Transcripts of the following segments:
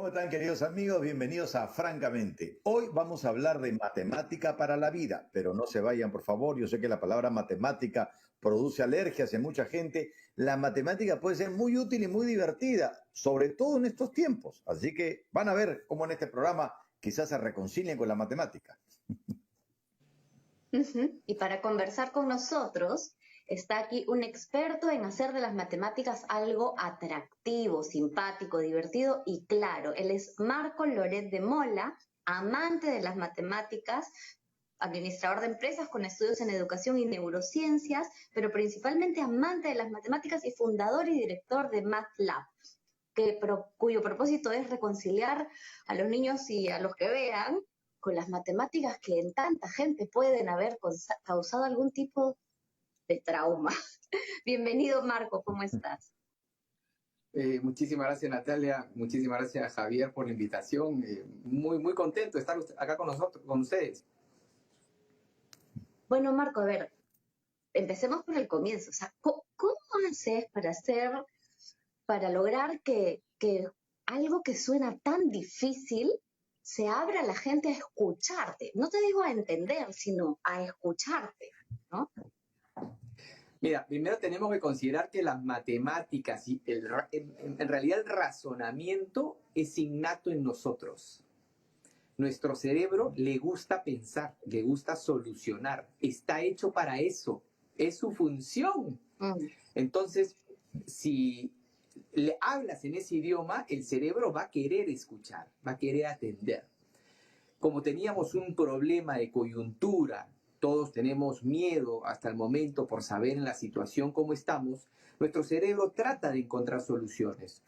están, queridos amigos? Bienvenidos a Francamente. Hoy vamos a hablar de matemática para la vida, pero no se vayan, por favor. Yo sé que la palabra matemática produce alergias en mucha gente. La matemática puede ser muy útil y muy divertida, sobre todo en estos tiempos. Así que van a ver cómo en este programa quizás se reconcilien con la matemática. Y para conversar con nosotros está aquí un experto en hacer de las matemáticas algo atractivo, simpático, divertido y claro. Él es Marco Loret de Mola, amante de las matemáticas, administrador de empresas con estudios en educación y neurociencias, pero principalmente amante de las matemáticas y fundador y director de MathLab, cuyo propósito es reconciliar a los niños y a los que vean con las matemáticas que en tanta gente pueden haber causado algún tipo de trauma. Bienvenido, Marco, ¿cómo estás? Muchísimas gracias, Natalia. Muchísimas gracias, Javier, por la invitación. Muy contento de estar acá con nosotros, con ustedes. Bueno, Marco, a ver, empecemos por el comienzo. O sea, ¿cómo haces para lograr que algo que suena tan difícil se abra a la gente a escucharte? No te digo a entender, sino a escucharte, ¿no? Mira, primero tenemos que considerar que las matemáticas y en realidad el razonamiento es innato en nosotros. Nuestro cerebro le gusta pensar, le gusta solucionar, está hecho para eso, es su función. Entonces, si le hablas en ese idioma, el cerebro va a querer escuchar, va a querer atender. Como teníamos un problema de coyuntura, todos tenemos miedo hasta el momento por saber en la situación cómo estamos, nuestro cerebro trata de encontrar soluciones.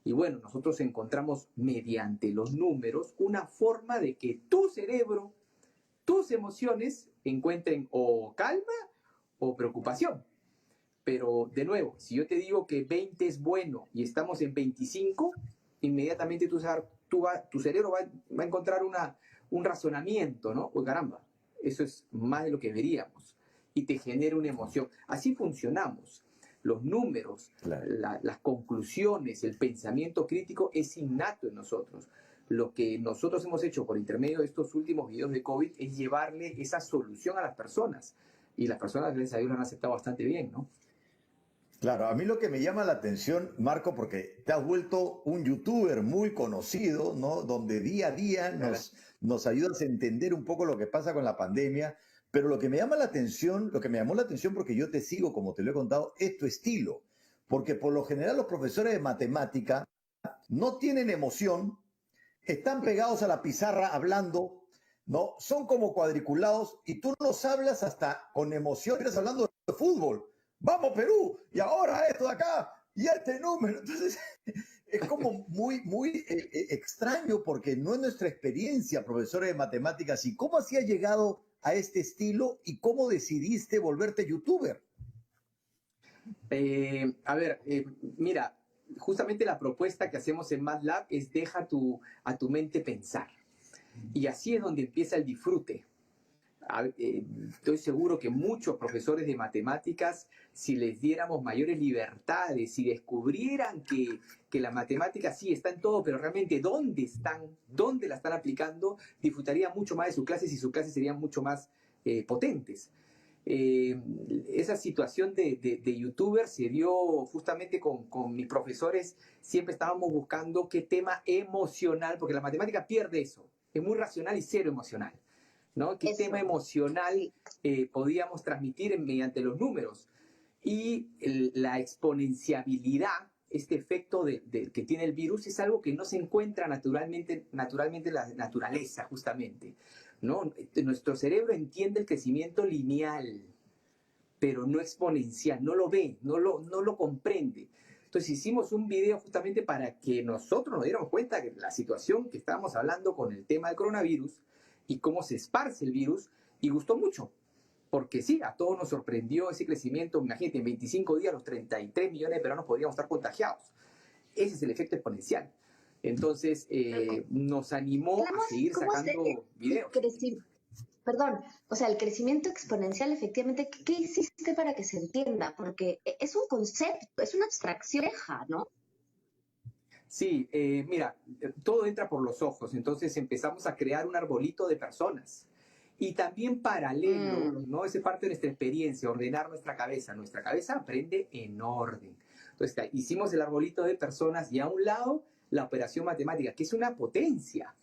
Y bueno, nosotros encontramos mediante los números una forma de que tu cerebro, tus emociones encuentren o calma o preocupación. Pero de nuevo, si yo te digo que 20 es bueno y estamos en 25, inmediatamente tu cerebro va a encontrar un razonamiento, ¿no? Pues caramba, eso es más de lo que veríamos. Y te genera una emoción. Así funcionamos. Los números, Claro. las conclusiones, el pensamiento crítico es innato en nosotros. Lo que nosotros hemos hecho por intermedio de estos últimos videos de COVID es llevarle esa solución a las personas. Y las personas, gracias a Dios, lo han aceptado bastante bien, ¿no? Claro, a mí lo que me llama la atención, Marco, porque te has vuelto un youtuber muy conocido, ¿no? Donde día a día nos ayudas a entender un poco lo que pasa con la pandemia. Pero lo que me llama la atención, lo que me llamó la atención porque yo te sigo, como te lo he contado, es tu estilo. Porque por lo general los profesores de matemática no tienen emoción, están pegados a la pizarra hablando, ¿no? Son como cuadriculados y tú nos hablas hasta con emoción, estás hablando de fútbol. Vamos Perú, y ahora esto de acá, y este número. Entonces, es como muy extraño porque no es nuestra experiencia, profesores de matemáticas. ¿Y cómo así has llegado a este estilo y cómo decidiste volverte youtuber? Mira, justamente la propuesta que hacemos en MATLAB es deja a tu mente pensar. Y así es donde empieza el disfrute. Estoy seguro que muchos profesores de matemáticas, si les diéramos mayores libertades, si descubrieran que la matemática sí está en todo, pero realmente dónde la están aplicando, disfrutarían mucho más de sus clases y sus clases serían mucho más potentes. Esa situación de youtuber se dio justamente con mis profesores. Siempre estábamos buscando qué tema emocional, porque la matemática pierde eso, es muy racional y cero emocional, ¿no? ¿Qué tema emocional podíamos transmitir mediante los números? Y la exponenciabilidad, este efecto que tiene el virus, es algo que no se encuentra naturalmente en la naturaleza, justamente, ¿no? Nuestro cerebro entiende el crecimiento lineal, pero no exponencial, no lo ve, no lo comprende. Entonces hicimos un video justamente para que nosotros nos diéramos cuenta de la situación que estábamos hablando con el tema del coronavirus y cómo se esparce el virus, y gustó mucho, porque sí, a todos nos sorprendió ese crecimiento. Imagínate, en 25 días los 33 millones de peruanos podríamos estar contagiados. Ese es el efecto exponencial. Entonces nos animó a seguir sacando videos. Perdón, o sea, el crecimiento exponencial, efectivamente, ¿qué hiciste para que se entienda? Porque es un concepto, es una abstracción, ¿no? Sí, mira, todo entra por los ojos, entonces empezamos a crear un arbolito de personas. Y también paralelo, Mm, ¿no? Esa es parte de nuestra experiencia, ordenar nuestra cabeza. Nuestra cabeza aprende en orden. Entonces, hicimos el arbolito de personas y a un lado la operación matemática, que es una potencia.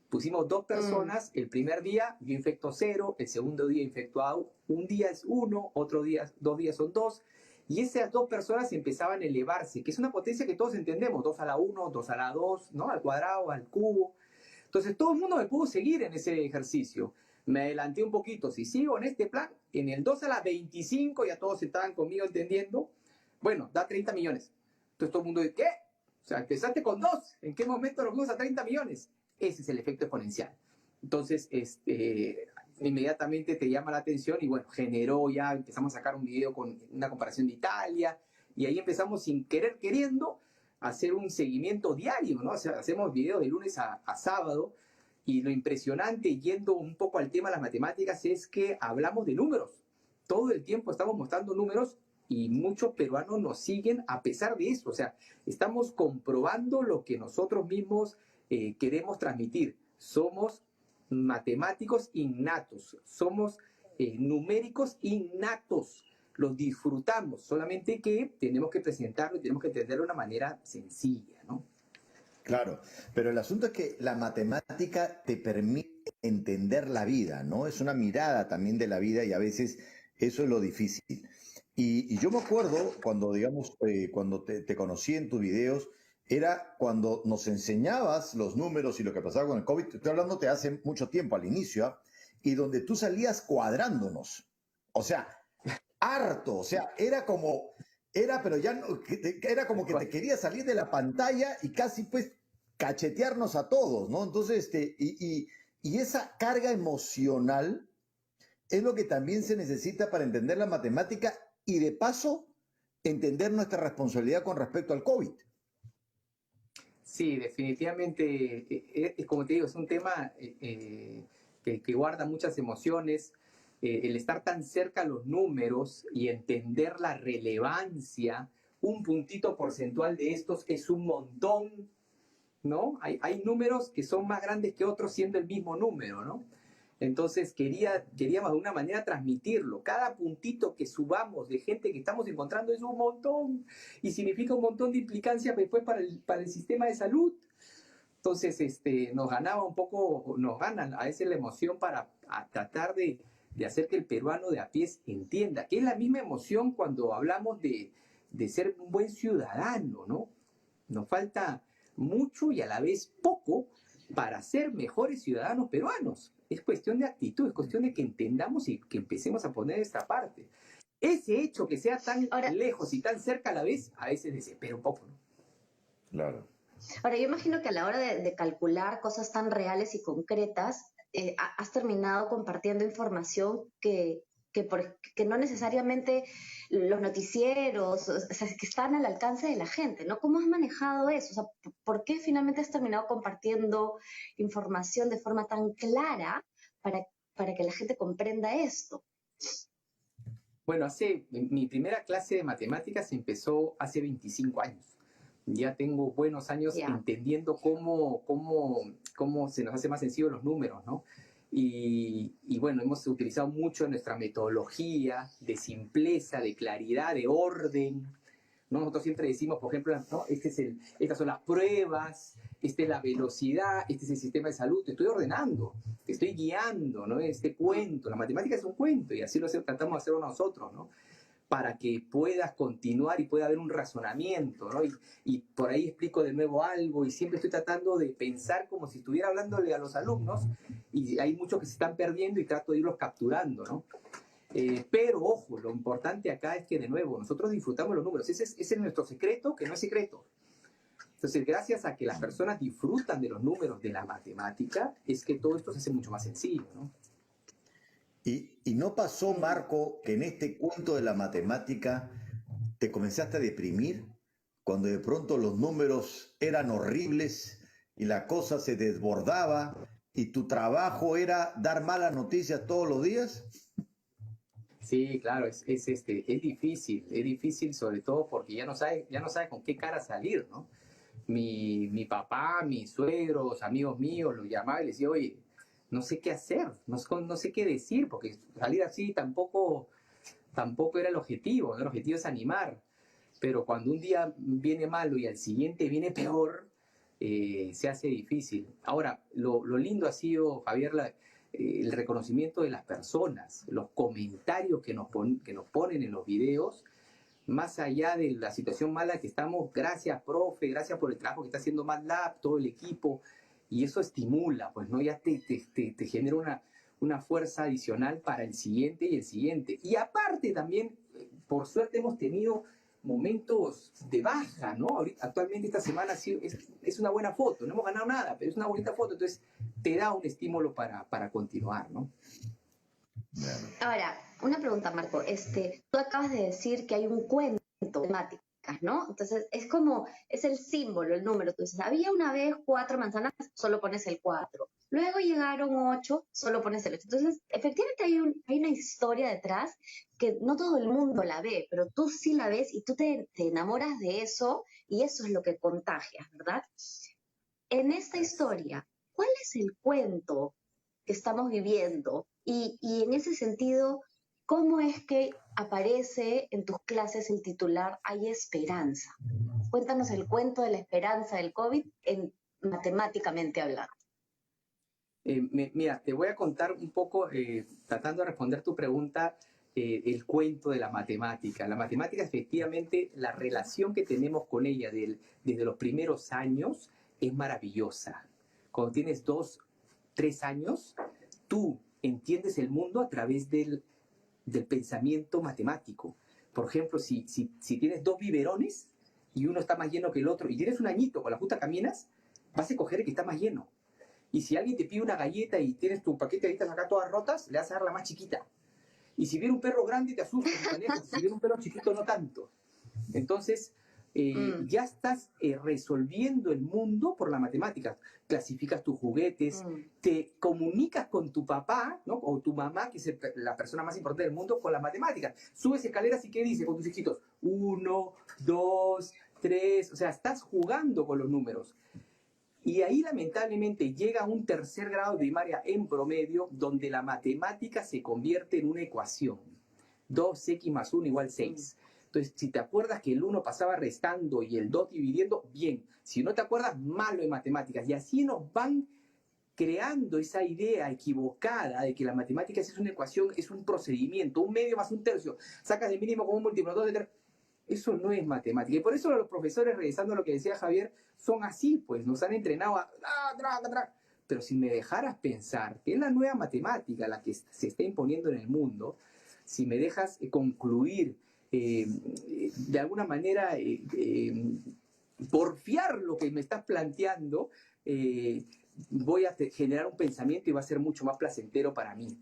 Pusimos dos mm. personas, el primer día yo infecto 0, el segundo día infecto a un día es 1, otro día, 2 días son 2, y esas dos personas empezaban a elevarse, que es una potencia que todos entendemos, 2 a la 1, 2 a la 2, ¿no? Al cuadrado, al cubo. Entonces todo el mundo me pudo seguir en ese ejercicio. Me adelanté un poquito, si sigo en este plan, en el 2 a la 25, ya todos estaban conmigo entendiendo, bueno, da 30 millones. Entonces todo el mundo dice, ¿qué? O sea, empezaste con 2, ¿en qué momento nos fuimos a 30 millones? Ese es el efecto exponencial. Entonces, inmediatamente te llama la atención y bueno, generó ya, empezamos a sacar un video con una comparación de Italia y ahí empezamos sin querer queriendo a hacer un seguimiento diario, ¿no? O sea, hacemos videos de lunes a sábado y lo impresionante, yendo un poco al tema de las matemáticas, es que hablamos de números. Todo el tiempo estamos mostrando números y muchos peruanos nos siguen a pesar de eso. O sea, estamos comprobando lo que nosotros mismos queremos transmitir. Somos matemáticos innatos, somos numéricos innatos, los disfrutamos, solamente que tenemos que presentarlo y tenemos que entenderlo de una manera sencilla, ¿no? Claro, pero el asunto es que la matemática te permite entender la vida, ¿no? Es una mirada también de la vida y a veces eso es lo difícil. Y yo me acuerdo cuando, digamos, cuando te conocí en tus videos, era cuando nos enseñabas los números y lo que pasaba con el COVID. Estoy hablándote hace mucho tiempo, al inicio, ¿ah? Y donde tú salías cuadrándonos. O sea, harto, o sea, era como, era, pero ya no, era como que te quería salir de la pantalla y casi pues cachetearnos a todos, ¿no? Entonces, y esa carga emocional es lo que también se necesita para entender la matemática y de paso entender nuestra responsabilidad con respecto al COVID. Sí, definitivamente, como te digo, es un tema que guarda muchas emociones. El estar tan cerca a los números y entender la relevancia, un puntito porcentual de estos es un montón, ¿no? Hay números que son más grandes que otros siendo el mismo número, ¿no? Entonces queríamos de alguna manera transmitirlo. Cada puntito que subamos de gente que estamos encontrando es un montón y significa un montón de implicancias después para el sistema de salud. Entonces nos ganaba un poco, nos ganan a veces la emoción para tratar de hacer que el peruano de a pie entienda, que es la misma emoción cuando hablamos de ser un buen ciudadano, ¿no? Nos falta mucho y a la vez poco para ser mejores ciudadanos peruanos. Es cuestión de actitud, es cuestión de que entendamos y que empecemos a poner esta parte. Ese hecho que sea tan Ahora, lejos y tan cerca a la vez, a veces desespera un poco, ¿no? Claro. ahora, yo imagino que a la hora de calcular cosas tan reales y concretas, has terminado compartiendo información que no necesariamente los noticieros, o sea, que están al alcance de la gente, ¿no? ¿Cómo has manejado eso? O sea, ¿por qué finalmente has terminado compartiendo información de forma tan clara para que la gente comprenda esto? Bueno, mi primera clase de matemáticas empezó hace 25 años. Ya tengo buenos años Ya. entendiendo cómo se nos hace más sencillo los números, ¿no? Y bueno, hemos utilizado mucho nuestra metodología de simpleza, de claridad, de orden, ¿no? Nosotros siempre decimos, por ejemplo, ¿no? Estas son las pruebas, esta es la velocidad, este es el sistema de salud, te estoy ordenando, te estoy guiando, ¿no? Este cuento, la matemática es un cuento y así tratamos de hacerlo nosotros, ¿no? Para que puedas continuar y pueda haber un razonamiento, ¿no? Y por ahí explico de nuevo algo y siempre estoy tratando de pensar como si estuviera hablándole a los alumnos y hay muchos que se están perdiendo y trato de irlos capturando, ¿no? Pero ojo, lo importante acá es que de nuevo nosotros disfrutamos los números, ese es nuestro secreto, que no es secreto. Entonces, gracias a que las personas disfrutan de los números de la matemática, es que todo esto se hace mucho más sencillo, ¿no? Y no pasó, Marco, que en este cuento de la matemática te comenzaste a deprimir cuando de pronto los números eran horribles y la cosa se desbordaba y tu trabajo era dar malas noticias todos los días. Sí, claro, es difícil sobre todo porque ya no sabe con qué cara salir, ¿no? mi papá, mis suegros, amigos míos, los llamaba y les decía, oye, no sé qué hacer, no sé qué decir, porque salir así tampoco era el objetivo, ¿no? El objetivo es animar. Pero cuando un día viene malo y al siguiente viene peor, se hace difícil. Ahora, lo lindo ha sido, Javier, el reconocimiento de las personas, los comentarios que nos ponen en los videos, más allá de la situación mala que estamos. Gracias, profe, gracias por el trabajo que está haciendo MATLAB, todo el equipo, y eso estimula, pues, ¿no? Ya te genera una fuerza adicional para el siguiente y el siguiente. Y aparte también, por suerte hemos tenido momentos de baja, ¿no? Actualmente esta semana es una buena foto, no hemos ganado nada, pero es una bonita foto, entonces te da un estímulo para continuar, ¿no? Ahora, una pregunta, Marco. Tú acabas de decir que hay un cuento de matemáticas, ¿no? Entonces, es el símbolo, el número. Tú dices, había una vez 4 manzanas, solo pones el 4. Luego llegaron 8, solo pones el 8. Entonces, efectivamente hay una historia detrás que no todo el mundo la ve, pero tú sí la ves y tú te enamoras de eso y eso es lo que contagias, ¿verdad? En esta historia, ¿cuál es el cuento que estamos viviendo? Y en ese sentido, ¿cómo es que aparece en tus clases el titular Hay esperanza? Cuéntanos el cuento de la esperanza del COVID matemáticamente hablando. Mira, te voy a contar un poco, tratando de responder tu pregunta, el cuento de la matemática. La matemática, efectivamente, la relación que tenemos con ella desde los primeros años es maravillosa. Cuando tienes 2, 3 años, tú entiendes el mundo a través del pensamiento matemático. Por ejemplo, si tienes 2 biberones y uno está más lleno que el otro, y tienes un añito, con la justa caminas, vas a escoger el que está más lleno. Y si alguien te pide una galleta y tienes tu paquete de galletas acá todas rotas, le vas a dar la más chiquita. Y si viene un perro grande te asustas, si viene un perro chiquito no tanto. Entonces, ya estás resolviendo el mundo por la matemática. Clasificas tus juguetes, te comunicas con tu papá, ¿no? O tu mamá, que es la persona más importante del mundo, con las matemáticas. Subes escaleras y ¿qué dice con tus hijitos? 1, 2, 3. O sea, estás jugando con los números. Y ahí, lamentablemente, llega un 3er grado de primaria en promedio, donde la matemática se convierte en una ecuación. 2x más 1 igual 6. Entonces, si te acuerdas que el 1 pasaba restando y el 2 dividiendo, bien. Si no te acuerdas, malo en matemáticas. Y así nos van creando esa idea equivocada de que la matemática es una ecuación, es un procedimiento, 1/2 más 1/3. Sacas de mínimo como un multiplicador de 3. Eso no es matemática. Y por eso los profesores, regresando a lo que decía Javier, son así, pues nos han entrenado a... Pero si me dejaras pensar que es la nueva matemática la que se está imponiendo en el mundo, si me dejas concluir de alguna manera, porfiar lo que me estás planteando, voy a generar un pensamiento y va a ser mucho más placentero para mí.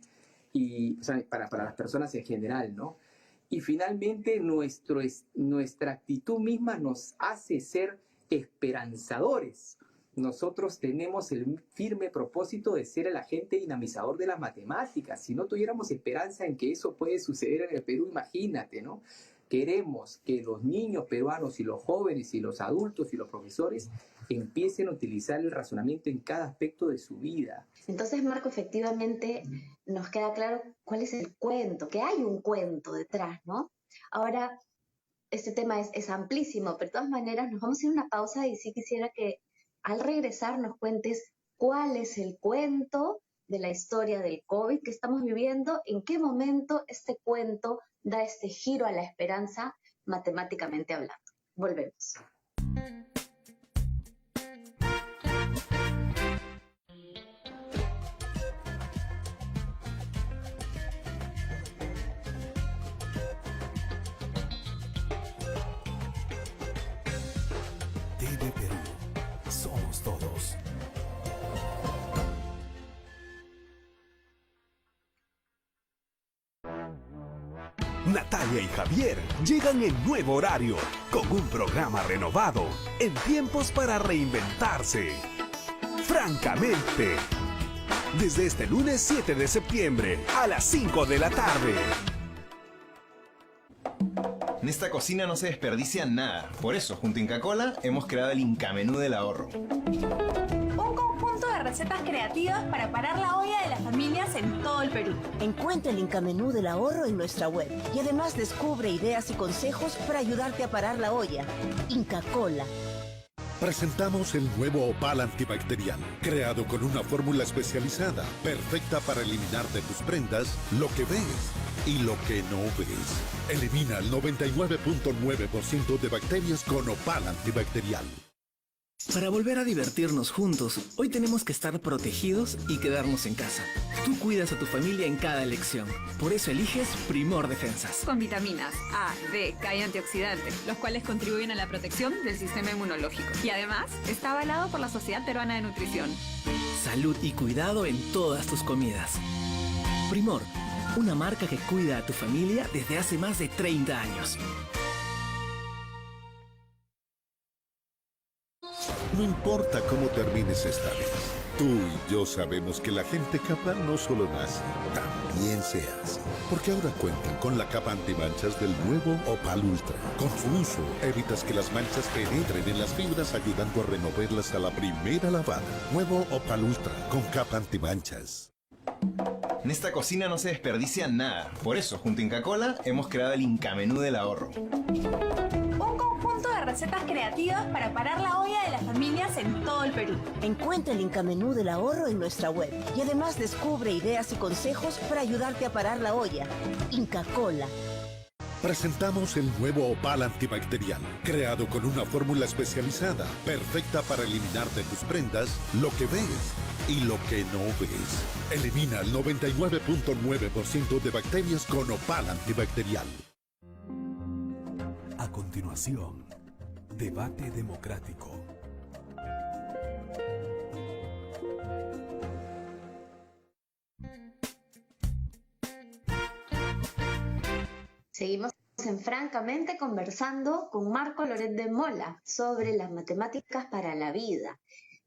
Y, o sea, para las personas en general, ¿no? Y finalmente nuestra actitud misma nos hace ser esperanzadores. Nosotros tenemos el firme propósito de ser el agente dinamizador de las matemáticas. Si no tuviéramos esperanza en que eso puede suceder en el Perú, imagínate, ¿no? Queremos que los niños peruanos y los jóvenes y los adultos y los profesores empiecen a utilizar el razonamiento en cada aspecto de su vida. Entonces, Marco, efectivamente nos queda claro cuál es el cuento, que hay un cuento detrás, ¿no? Ahora, este tema es amplísimo, pero de todas maneras nos vamos a ir a una pausa y sí quisiera que al regresar nos cuentes cuál es el cuento de la historia del COVID que estamos viviendo, en qué momento este cuento da este giro a la esperanza matemáticamente hablando. Volvemos. TV Perú. Somos todos. Natalia y Javier llegan en nuevo horario, con un programa renovado, en tiempos para reinventarse. Francamente, desde este lunes 7 de septiembre a las 5 de la tarde. En esta cocina no se desperdicia nada. Por eso, junto a Inca Kola, hemos creado el Inca Menú del Ahorro. Un conjunto de recetas creativas para parar la olla de las familias en todo el Perú. Encuentra el Inca Menú del Ahorro en nuestra web y además descubre ideas y consejos para ayudarte a parar la olla. Inca Kola. Presentamos el nuevo Opal antibacterial, creado con una fórmula especializada, perfecta para eliminar de tus prendas lo que ves y lo que no ves. Elimina el 99.9% de bacterias con Opal antibacterial. Para volver a divertirnos juntos, hoy tenemos que estar protegidos y quedarnos en casa. Tú cuidas a tu familia en cada elección. Por eso eliges Primor Defensas. Con vitaminas A, D, K y antioxidantes, los cuales contribuyen a la protección del sistema inmunológico. Y además, está avalado por la Sociedad Peruana de Nutrición. Salud y cuidado en todas tus comidas. Primor, una marca que cuida a tu familia desde hace más de 30 años. No importa cómo termines esta vez, tú y yo sabemos que la gente capa no solo nace, también se hace. Porque ahora cuentan con la capa antimanchas del nuevo Opal Ultra. Con su uso, evitas que las manchas penetren en las fibras, ayudando a removerlas a la primera lavada. Nuevo Opal Ultra, con capa antimanchas. En esta cocina no se desperdicia nada. Por eso, junto a Inca Kola, hemos creado el Inca Menú del Ahorro. Un conjunto de recetas creativas para parar la olla de las familias en todo el Perú. Encuentra el Inca Menú del Ahorro en nuestra web y además descubre ideas y consejos para ayudarte a parar la olla. Inca Kola. Presentamos el nuevo Opal antibacterial, creado con una fórmula especializada, perfecta para eliminar de tus prendas lo que ves y lo que no ves. Elimina el 99.9% de bacterias con Opal antibacterial. A continuación, debate democrático. Seguimos en Francamente conversando con Marco Loret de Mola sobre las matemáticas para la vida.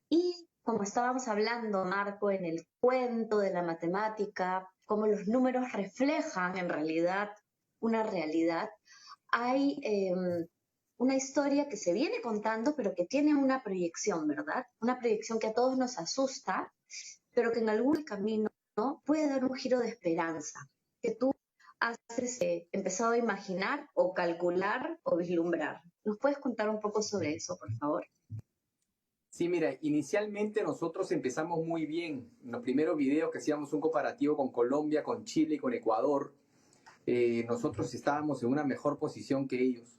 Y como estábamos hablando, Marco, en el cuento de la matemática, cómo los números reflejan en realidad una realidad, hay una historia que se viene contando, pero que tiene una proyección, ¿verdad? Una proyección que a todos nos asusta, pero que en algún camino, ¿no?, puede dar un giro de esperanza, que tú has empezado a imaginar o calcular o vislumbrar. ¿Nos puedes contar un poco sobre eso, por favor? Sí, mira, inicialmente nosotros empezamos muy bien. En los primeros videos que hacíamos un comparativo con Colombia, con Chile y con Ecuador, nosotros estábamos en una mejor posición que ellos.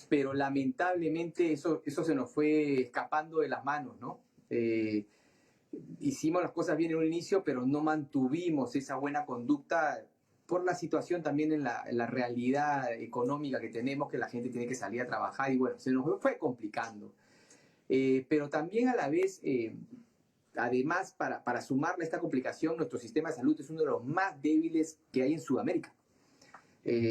Pero lamentablemente eso se nos fue escapando de las manos, ¿no? Hicimos las cosas bien en un inicio, pero no mantuvimos esa buena conducta por la situación también en la realidad económica que tenemos, que la gente tiene que salir a trabajar y bueno, se nos fue complicando. Pero también a la vez, además, para sumarle a esta complicación, nuestro sistema de salud es uno de los más débiles que hay en Sudamérica.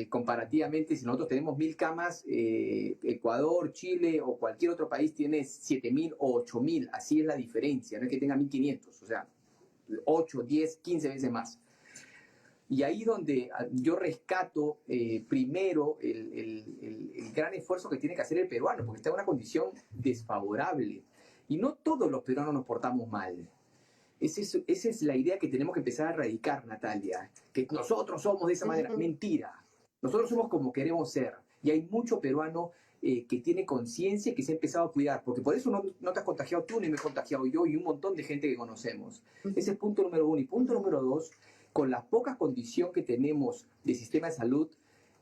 Comparativamente, si nosotros tenemos 1.000 camas, Ecuador, Chile o cualquier otro país tiene 7.000 o 8.000, así es la diferencia, no es que tenga 1.500, o sea, 8, 10, 15 veces más. Y ahí donde yo rescato primero el gran esfuerzo que tiene que hacer el peruano, porque está en una condición desfavorable. Y no todos los peruanos nos portamos mal. Esa es la idea que tenemos que empezar a erradicar, Natalia. Que nosotros somos de esa manera. Mentira. Nosotros somos como queremos ser. Y hay mucho peruano que tiene conciencia y que se ha empezado a cuidar. Porque por eso no te has contagiado tú, ni me he contagiado yo, y un montón de gente que conocemos. Ese es punto número 1. Y punto número 2, con la poca condición que tenemos de sistema de salud,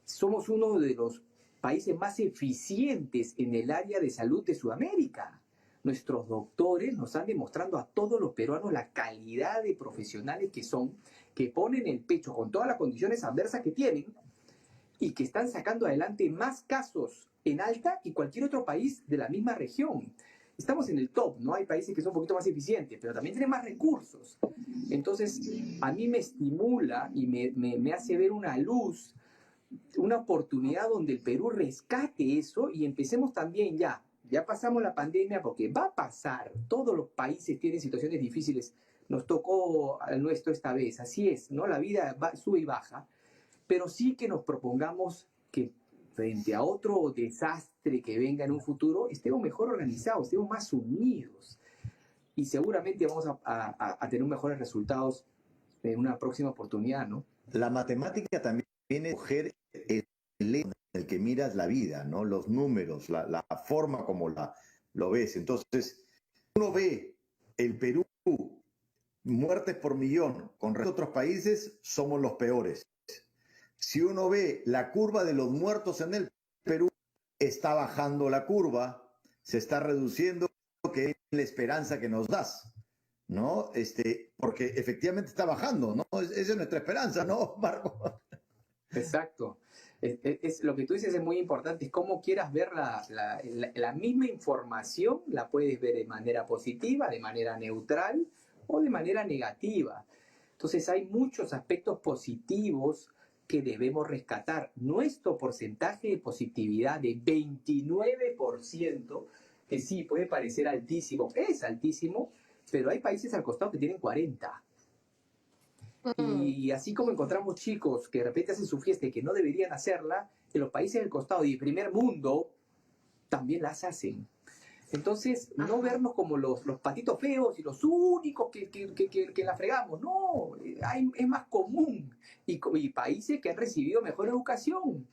somos uno de los países más eficientes en el área de salud de Sudamérica. Nuestros doctores nos están demostrando a todos los peruanos la calidad de profesionales que son, que ponen el pecho con todas las condiciones adversas que tienen y que están sacando adelante más casos en alta que cualquier otro país de la misma región. Estamos en el top, ¿no? Hay países que son un poquito más eficientes, pero también tienen más recursos. Entonces, a mí me estimula y me hace ver una luz, una oportunidad donde el Perú rescate eso y empecemos también ya pasamos la pandemia porque va a pasar, todos los países tienen situaciones difíciles, nos tocó al nuestro esta vez, así es, ¿no? La vida sube y baja, pero sí que nos propongamos que frente a otro desastre que venga en un futuro, estemos mejor organizados, estemos más unidos. Y seguramente vamos a tener mejores resultados en una próxima oportunidad, ¿no? La matemática también es coger el lente en el que miras la vida, ¿no? Los números, la forma como lo ves. Entonces, uno ve el Perú, muertes por millón, con respecto a otros países, somos los peores. Si uno ve la curva de los muertos en el Perú, está bajando la curva, se está reduciendo, que es la esperanza que nos das, ¿no? Porque efectivamente está bajando, ¿no? Esa es nuestra esperanza, ¿no, Marco? Exacto. Lo que tú dices es muy importante, es cómo quieras ver la misma información, la puedes ver de manera positiva, de manera neutral o de manera negativa. Entonces hay muchos aspectos positivos que debemos rescatar. Nuestro porcentaje de positividad de 29%, que sí puede parecer altísimo, es altísimo, pero hay países al costado que tienen 40%. Y así como encontramos chicos que de repente hacen su fiesta y que no deberían hacerla, en los países del costado y primer mundo también las hacen. Entonces, no vernos como los patitos feos y los únicos que la fregamos. No, es más común. Y países que han recibido mejor educación.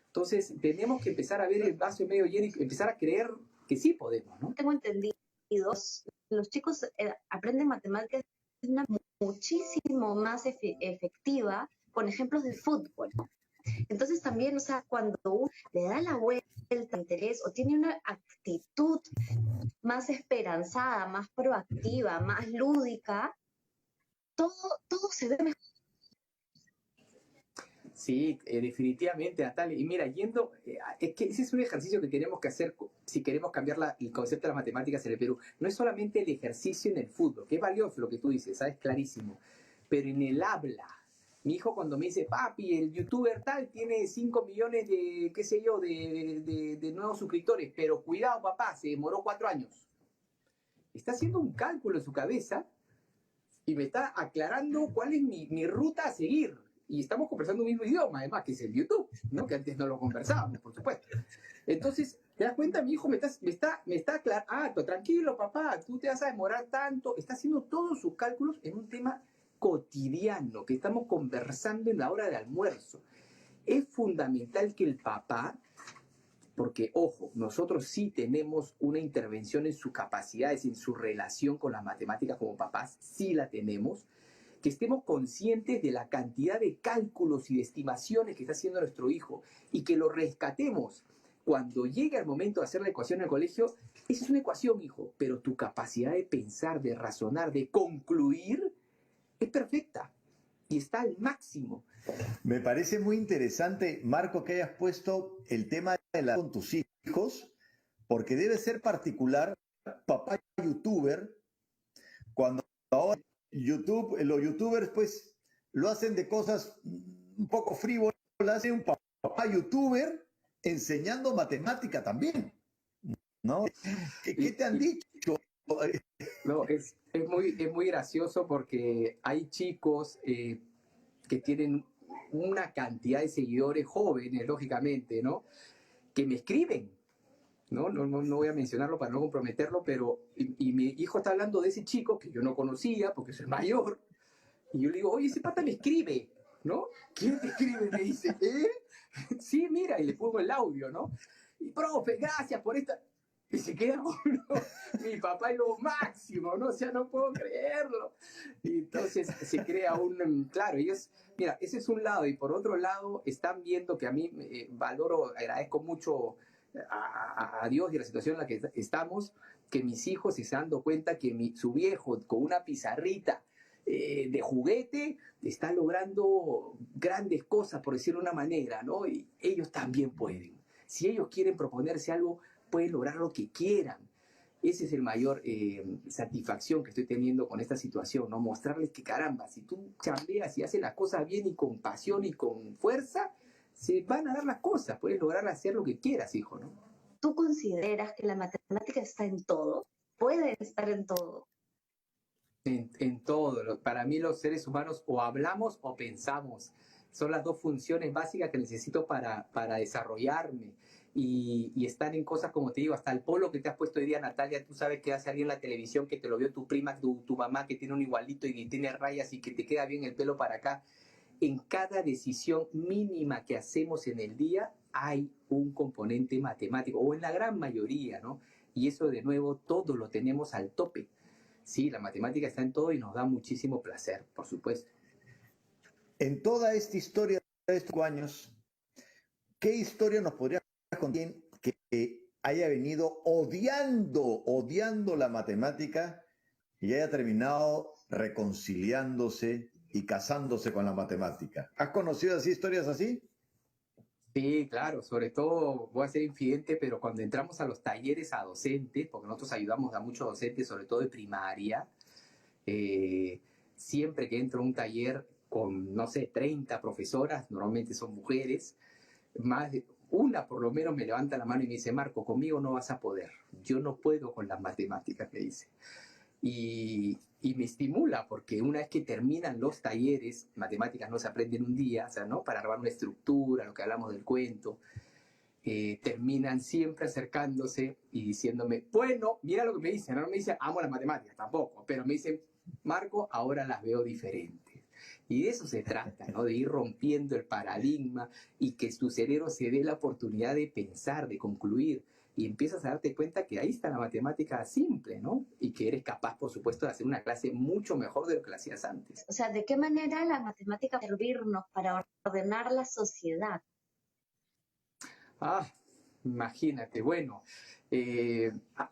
Entonces, tenemos que empezar a ver el vaso medio lleno y empezar a creer que sí podemos, ¿no? Tengo entendido, los chicos aprenden matemáticas de una muchísimo más efectiva con ejemplos de fútbol. Entonces también, o sea, cuando uno le da la vuelta al interés o tiene una actitud más esperanzada, más proactiva, más lúdica, todo se ve mejor. Sí, definitivamente, Natalia. Y mira, es que ese es un ejercicio que tenemos que hacer si queremos cambiar el concepto de las matemáticas en el Perú. No es solamente el ejercicio en el fútbol, que es valioso lo que tú dices, sabes, clarísimo, pero en el habla. Mi hijo cuando me dice, papi, el youtuber tal tiene 5 millones de, qué sé yo, de nuevos suscriptores, pero cuidado, papá, se demoró 4 años. Está haciendo un cálculo en su cabeza y me está aclarando cuál es mi ruta a seguir. Y estamos conversando un mismo idioma, además, que es el YouTube, ¿no? Que antes no lo conversábamos, por supuesto. Entonces, ¿te das cuenta? Mi hijo me está aclarando, tranquilo, papá, tú te vas a demorar tanto. Está haciendo todos sus cálculos en un tema cotidiano que estamos conversando en la hora de almuerzo. Es fundamental que el papá, porque, ojo, nosotros sí tenemos una intervención en sus capacidades, en su relación con las matemáticas como papás, sí la tenemos, que estemos conscientes de la cantidad de cálculos y de estimaciones que está haciendo nuestro hijo y que lo rescatemos. Cuando llegue el momento de hacer la ecuación en el colegio, esa es una ecuación, hijo, pero tu capacidad de pensar, de razonar, de concluir es perfecta y está al máximo. Me parece muy interesante, Marco, que hayas puesto el tema de con tus hijos, porque debe ser particular, papá youtuber, cuando ahora los youtubers pues lo hacen de cosas un poco frívolas, hace un papá youtuber enseñando matemática también, ¿no? ¿Qué te han dicho? No, es muy gracioso porque hay chicos que tienen una cantidad de seguidores jóvenes, lógicamente, ¿no? Que me escriben. No voy a mencionarlo para no comprometerlo, pero y mi hijo está hablando de ese chico que yo no conocía porque es el mayor, y yo le digo, oye, ese pata me escribe, ¿no? ¿Quién te escribe? Me dice, sí, mira, y le pongo el audio, ¿no? Y profe, gracias por esta... Y se queda uno, mi papá es lo máximo, ¿no? O sea, no puedo creerlo. Y entonces se crea claro, ellos, mira, ese es un lado, y por otro lado están viendo que a mí valoro, agradezco mucho a Dios y a la situación en la que estamos, que mis hijos se están dando cuenta que su viejo con una pizarrita de juguete está logrando grandes cosas, por decirlo de una manera, ¿no? Y ellos también pueden. Si ellos quieren proponerse algo, pueden lograr lo que quieran. Esa es el mayor satisfacción que estoy teniendo con esta situación, ¿no? Mostrarles que, caramba, si tú chambeas y haces las cosas bien y con pasión y con fuerza, se van a dar las cosas, puedes lograr hacer lo que quieras, hijo, ¿no? ¿Tú consideras que la matemática está en todo? ¿Puede estar en todo? En todo. Para mí los seres humanos o hablamos o pensamos. Son las dos funciones básicas que necesito para desarrollarme. Y están en cosas, como te digo, hasta el polo que te has puesto hoy día, Natalia, tú sabes que hace alguien en la televisión que te lo vio tu prima, tu mamá, que tiene un igualito y que tiene rayas y que te queda bien el pelo para acá. En cada decisión mínima que hacemos en el día hay un componente matemático, o en la gran mayoría, ¿no? Y eso, de nuevo, todo lo tenemos al tope. Sí, la matemática está en todo y nos da muchísimo placer, por supuesto. En toda esta historia de estos años, ¿qué historia nos podría contar que haya venido odiando la matemática y haya terminado reconciliándose y casándose con la matemática? ¿Has conocido así historias así? Sí, claro, sobre todo voy a ser infidente, pero cuando entramos a los talleres a docentes, porque nosotros ayudamos a muchos docentes, sobre todo de primaria, siempre que entro a un taller con, no sé, 30 profesoras, normalmente son mujeres, más de una por lo menos me levanta la mano y me dice: Marco, conmigo no vas a poder, yo no puedo con las matemáticas, me dice. Y me estimula, porque una vez que terminan los talleres, matemáticas no se aprenden un día, o sea, ¿no? Para armar una estructura, lo que hablamos del cuento, terminan siempre acercándose y diciéndome: bueno, mira lo que me dicen, no me dicen amo las matemáticas, tampoco, pero me dicen: Marco, ahora las veo diferentes. Y de eso se trata, ¿no? De ir rompiendo el paradigma y que tu cerebro se dé la oportunidad de pensar, de concluir. Y empiezas a darte cuenta que ahí está la matemática simple, ¿no? Y que eres capaz, por supuesto, de hacer una clase mucho mejor de lo que la hacías antes. O sea, ¿de qué manera la matemática va a servirnos para ordenar la sociedad? Imagínate, bueno,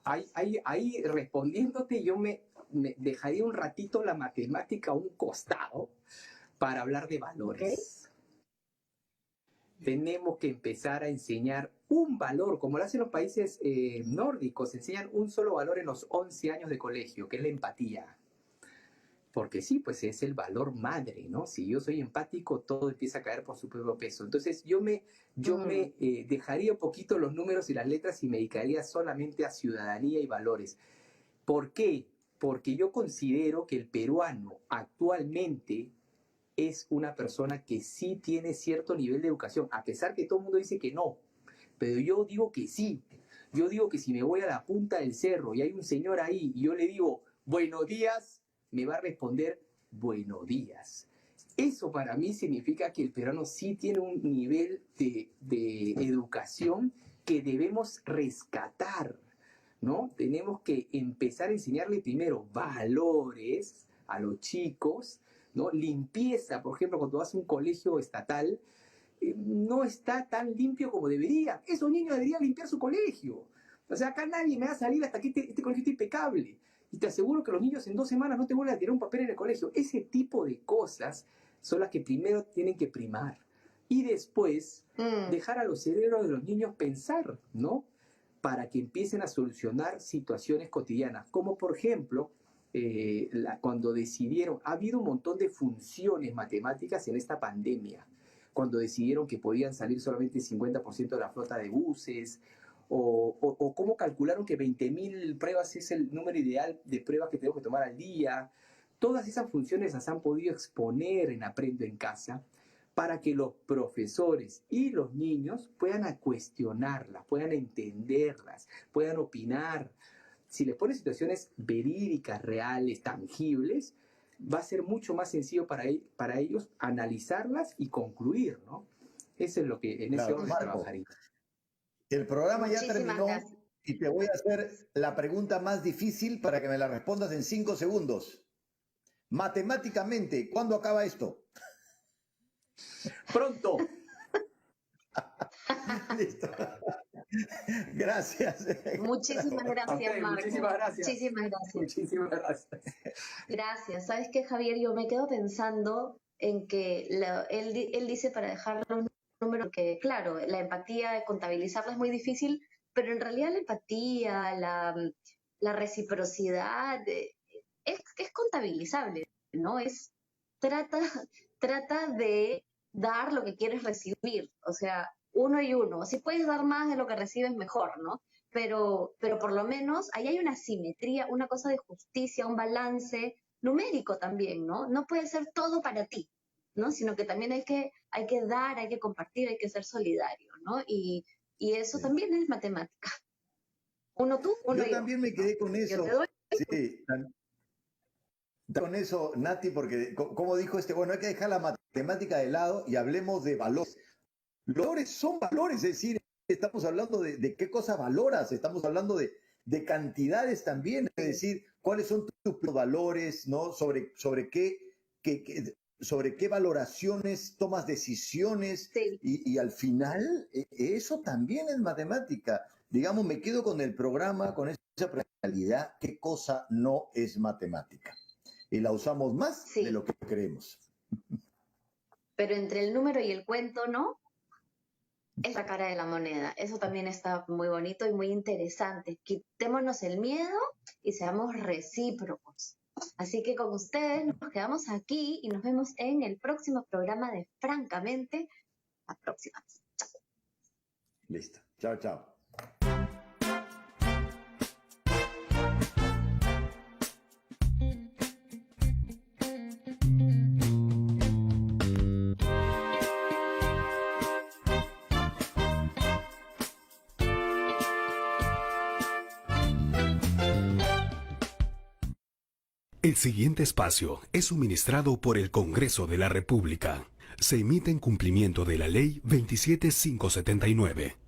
ahí respondiéndote, yo me dejaría un ratito la matemática a un costado para hablar de valores. Tenemos que empezar a enseñar un valor, como lo hacen los países nórdicos, enseñan un solo valor en los 11 años de colegio, que es la empatía. Porque sí, pues es el valor madre, ¿no? Si yo soy empático, todo empieza a caer por su propio peso. Entonces yo me dejaría un poquito los números y las letras y me dedicaría solamente a ciudadanía y valores. ¿Por qué? Porque yo considero que el peruano actualmente es una persona que sí tiene cierto nivel de educación, a pesar que todo el mundo dice que no. Pero yo digo que sí. Yo digo que si me voy a la punta del cerro y hay un señor ahí y yo le digo buenos días, me va a responder buenos días. Eso para mí significa que el peruano sí tiene un nivel de educación que debemos rescatar, ¿no? Tenemos que empezar a enseñarle primero valores a los chicos, ¿no? Limpieza, por ejemplo, cuando vas a un colegio estatal, no está tan limpio como debería. Esos niños deberían limpiar su colegio. O sea, acá nadie me va a salir hasta que este colegio esté impecable. Y te aseguro que los niños en 2 semanas no te vuelven a tirar un papel en el colegio. Ese tipo de cosas son las que primero tienen que primar. Y después dejar a los cerebros de los niños pensar, ¿no? Para que empiecen a solucionar situaciones cotidianas. Como por ejemplo, cuando decidieron, ha habido un montón de funciones matemáticas en esta pandemia. Cuando decidieron que podían salir solamente el 50% de la flota de buses, o cómo calcularon que 20.000 pruebas es el número ideal de pruebas que tenemos que tomar al día. Todas esas funciones las han podido exponer en Aprendo en Casa para que los profesores y los niños puedan cuestionarlas, puedan entenderlas, puedan opinar. Si les pones situaciones verídicas, reales, tangibles, va a ser mucho más sencillo para ellos analizarlas y concluir, ¿no? Eso es lo que en ese orden trabajaría. El programa ya terminó y te voy a hacer la pregunta más difícil para que me la respondas en 5 segundos. Matemáticamente, ¿cuándo acaba esto? Pronto. Listo. Gracias. Muchísimas gracias, Marco. Muchísimas gracias. Muchísimas gracias. Muchísimas gracias. Gracias. ¿Sabes qué, Javier? Yo me quedo pensando en que él dice para dejar los números, que claro, la empatía, contabilizarla es muy difícil, pero en realidad la empatía, la reciprocidad, es contabilizable, ¿no? Trata de dar lo que quieres recibir, o sea, 1 y 1. Si puedes dar más de lo que recibes, mejor, ¿no? Pero por lo menos ahí hay una simetría, una cosa de justicia, un balance numérico también, ¿no? No puede ser todo para ti, ¿no? Sino que también hay que dar, hay que compartir, hay que ser solidario, ¿no? Y eso también es matemática. Uno tú, uno yo. Yo también me quedé con eso. Yo te doy. Sí, con eso, Nati, porque como dijo bueno, hay que dejar la matemática de lado y hablemos de valores. Los valores son valores, es decir, estamos hablando de qué cosas valoras, estamos hablando de cantidades también, es decir, cuáles son tus valores, ¿no? Sobre qué valoraciones tomas decisiones, sí. y al final eso también es matemática. Digamos, me quedo con el programa, con esa realidad, qué cosa no es matemática. Y la usamos más de lo que creemos. Pero entre el número y el cuento, ¿no? Es la cara de la moneda. Eso también está muy bonito y muy interesante. Quitémonos el miedo y seamos recíprocos. Así que con ustedes nos quedamos aquí y nos vemos en el próximo programa de Francamente. La próxima vez. Chao. Listo. Chao, chao. El siguiente espacio es suministrado por el Congreso de la República. Se emite en cumplimiento de la Ley 27579.